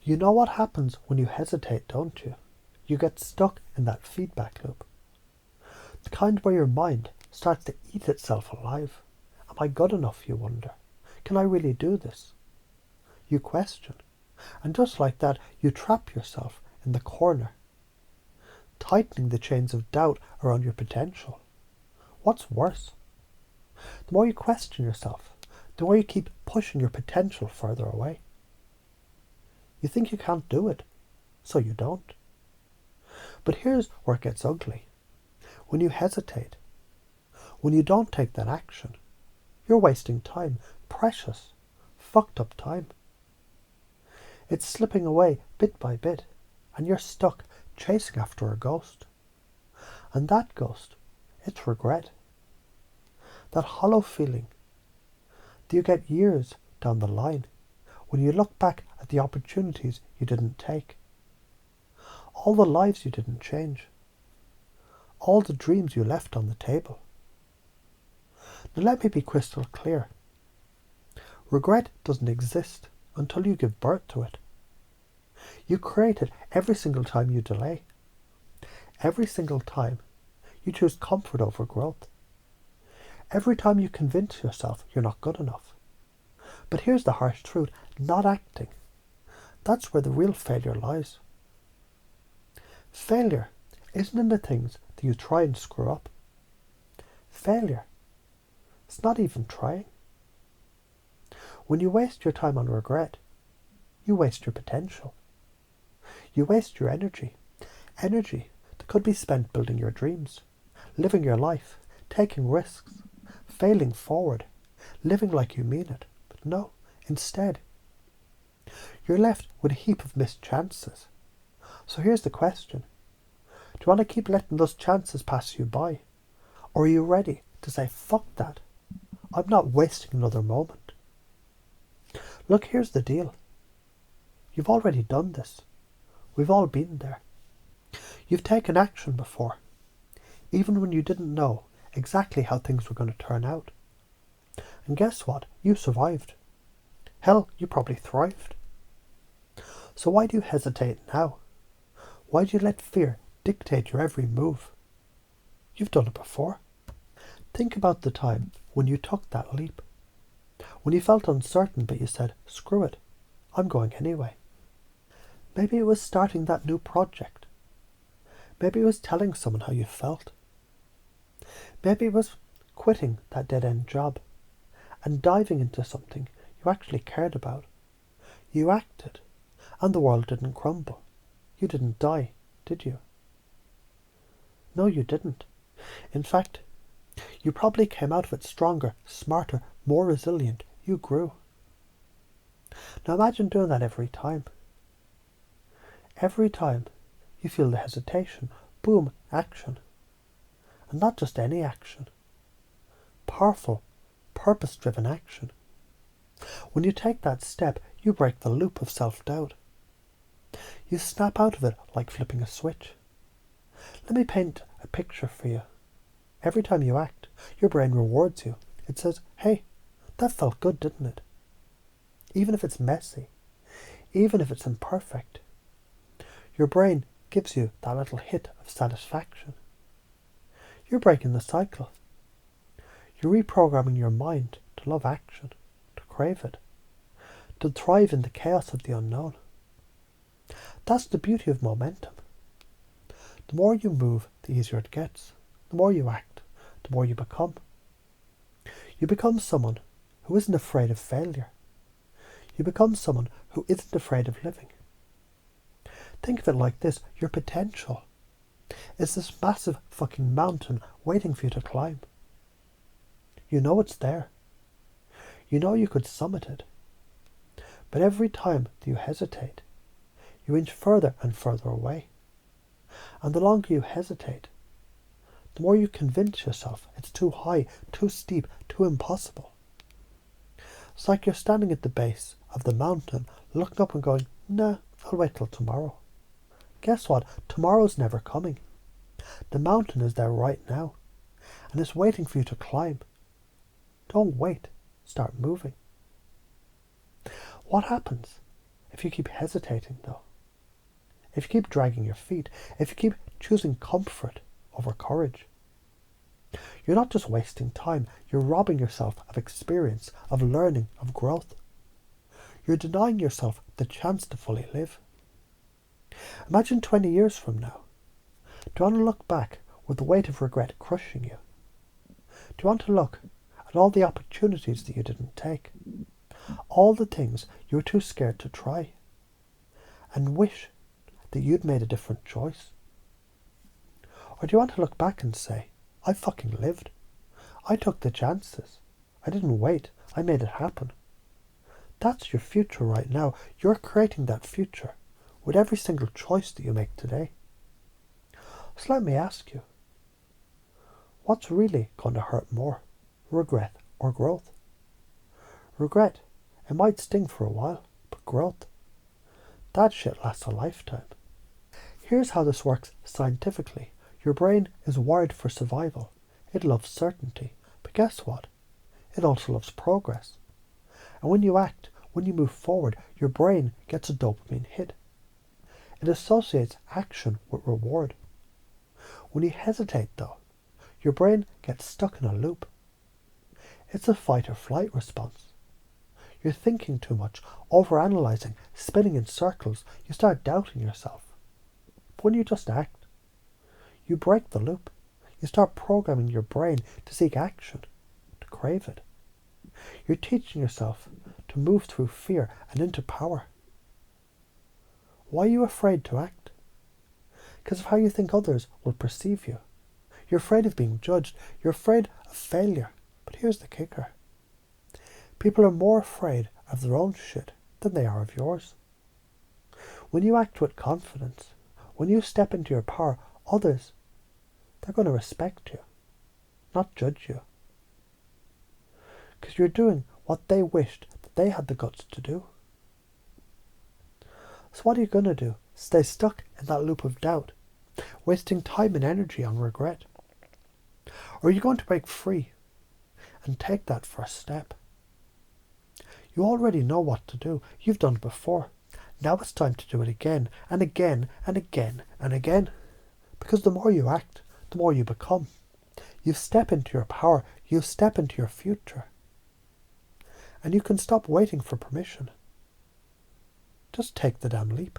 You know what happens when you hesitate, don't you? You get stuck in that feedback loop. The kind where your mind starts to eat itself alive. Am I good enough, you wonder? Can I really do this? You question. And just like that, you trap yourself in the corner, tightening the chains of doubt around your potential. What's worse? The more you question yourself, the more you keep pushing your potential further away. You think you can't do it, so you don't. But here's where it gets ugly. When you hesitate, when you don't take that action, you're wasting time, precious, fucked up time. It's slipping away bit by bit, and you're stuck chasing after a ghost. And that ghost, it's regret. That hollow feeling that you get years down the line when you look back at the opportunities you didn't take, all the lives you didn't change, all the dreams you left on the table. Now let me be crystal clear. Regret doesn't exist until you give birth to it. You create it every single time you delay. Every single time you choose comfort over growth. Every time you convince yourself you're not good enough. But here's the harsh truth, not acting. That's where the real failure lies. Failure isn't in the things that you try and screw up. Failure, it's not even trying. When you waste your time on regret, you waste your potential. You waste your energy. Energy that could be spent building your dreams, living your life, taking risks, failing forward, living like you mean it. But no, instead, you're left with a heap of missed chances. So here's the question. Do you want to keep letting those chances pass you by? Or are you ready to say, fuck that? I'm not wasting another moment. Look, here's the deal. You've already done this. We've all been there. You've taken action before, even when you didn't know exactly how things were going to turn out. And guess what? You survived. Hell, you probably thrived. So why do you hesitate now? Why do you let fear dictate your every move? You've done it before. Think about the time when you took that leap. When you felt uncertain but you said, screw it, I'm going anyway. Maybe it was starting that new project. Maybe it was telling someone how you felt. Maybe it was quitting that dead-end job and diving into something you actually cared about. You acted, and the world didn't crumble. You didn't die, did you? No, you didn't. In fact, you probably came out of it stronger, smarter, more resilient. You grew. Now imagine doing that every time. Every time you feel the hesitation, boom, action. And not just any action. Powerful, purpose-driven action. When you take that step, you break the loop of self-doubt. You snap out of it like flipping a switch. Let me paint a picture for you. Every time you act, your brain rewards you. It says, hey, that felt good, didn't it? Even if it's messy, even if it's imperfect, your brain gives you that little hit of satisfaction. You're breaking the cycle. You're reprogramming your mind to love action, to crave it, to thrive in the chaos of the unknown. That's the beauty of momentum. The more you move, the easier it gets. The more you act, the more you become. You become someone who isn't afraid of failure. You become someone who isn't afraid of living. Think of it like this. Your potential is this massive fucking mountain waiting for you to climb. You know it's there. You know you could summit it. But every time that you hesitate, you inch further and further away. And the longer you hesitate, the more you convince yourself it's too high, too steep, too impossible. It's like you're standing at the base of the mountain, looking up and going, nah, I'll wait till tomorrow. Guess what? Tomorrow's never coming. The mountain is there right now, and it's waiting for you to climb. Don't wait. Start moving. What happens If you keep hesitating, though, if you keep dragging your feet, if you keep choosing comfort over courage, you're not just wasting time, you're robbing yourself of experience, of learning, of growth. You're denying yourself the chance to fully live. Imagine 20 years from now. Do you want to look back with the weight of regret crushing you? Do you want to look at all the opportunities that you didn't take? All the things you were too scared to try? And wish that you'd made a different choice? Or do you want to look back and say, I fucking lived. I took the chances. I didn't wait. I made it happen. That's your future right now. You're creating that future with every single choice that you make today. So let me ask you, what's really going to hurt more, regret or growth? Regret, it might sting for a while, but growth, that shit lasts a lifetime. Here's how this works scientifically. Your brain is wired for survival. It loves certainty. But guess what? It also loves progress. And when you act, when you move forward, your brain gets a dopamine hit. It associates action with reward. When you hesitate, though, your brain gets stuck in a loop. It's a fight or flight response. You're thinking too much, overanalyzing, spinning in circles. You start doubting yourself. But when you just act, you break the loop. You start programming your brain to seek action, to crave it. You're teaching yourself to move through fear and into power. Why are you afraid to act? Because of how you think others will perceive you. You're afraid of being judged. You're afraid of failure. But here's the kicker. People are more afraid of their own shit than they are of yours. When you act with confidence, when you step into your power, others, they're going to respect you, not judge you. Because you're doing what they wished that they had the guts to do. So what are you going to do? Stay stuck in that loop of doubt, wasting time and energy on regret? Or are you going to break free and take that first step? You already know what to do. You've done it before. Now it's time to do it again and again and again and again. Because the more you act, the more you become. You step into your power. You step into your future. And you can stop waiting for permission. Just take the damn leap.